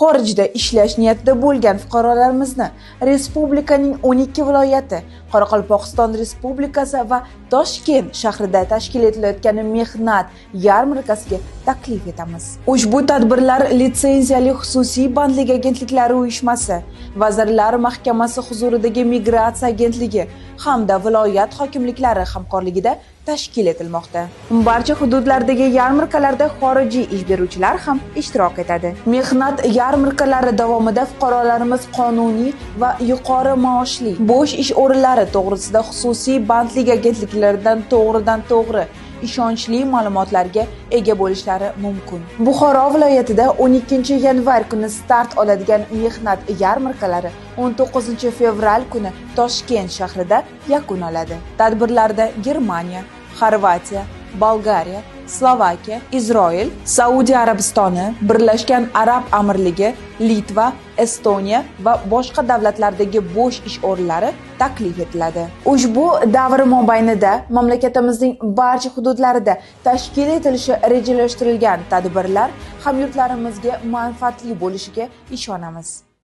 Xorijda ishlash niyatida bo'lgan fuqarolarimizni respublikaning 12 viloyati, Qoraqalpog'iston Respublikasi va Toshkent shahrida tashkil etilayotgan mehnat yarmarkasiga taklif etamiz. Ushbu tadbirlar litsenziyali xususiy bandlik agentliklari uyushmasi, Vazirlar Mahkamasi huzuridagi Migratsiya agentligi hamda viloyat hokimliklari hamkorligida tashkil etilmoqda. Barcha hududlardagi yarmarkalarda xorijiy ish beruvchilar ham ishtirok etadi. Mehnat yarmarkalari davomida fuqarolarimiz qonuniy va yuqori maoshli bo'sh ish o'rinlari to'g'risida xususiy bandlik agentliklaridan to'g'ridan-to'g'ri ishonchli ma'lumotlarga ega bo'lishlari mumkin. Buxoro viloyatida 12 yanvar kuni start oladigan mehnat yarmarkalari 19 fevral kuni Toshkent shahrida yakun oladi. Tadbirlarda Germaniya, Xorvatiya, Bolgariya, Slovakiya, Isroil, Saudiya Arabistoni, Birlashgan Arab Amirligi, Litva, Estoniya va boshqa davlatlardagi bo'sh ish o'rinlari taklif etiladi. Ushbu davr mobaynida mamlakatimizning barcha hududlarida tashkil etilishi rejalashtirilgan tadbirlar hamyurtlarimizga manfaatli bo'lishiga ishonamiz.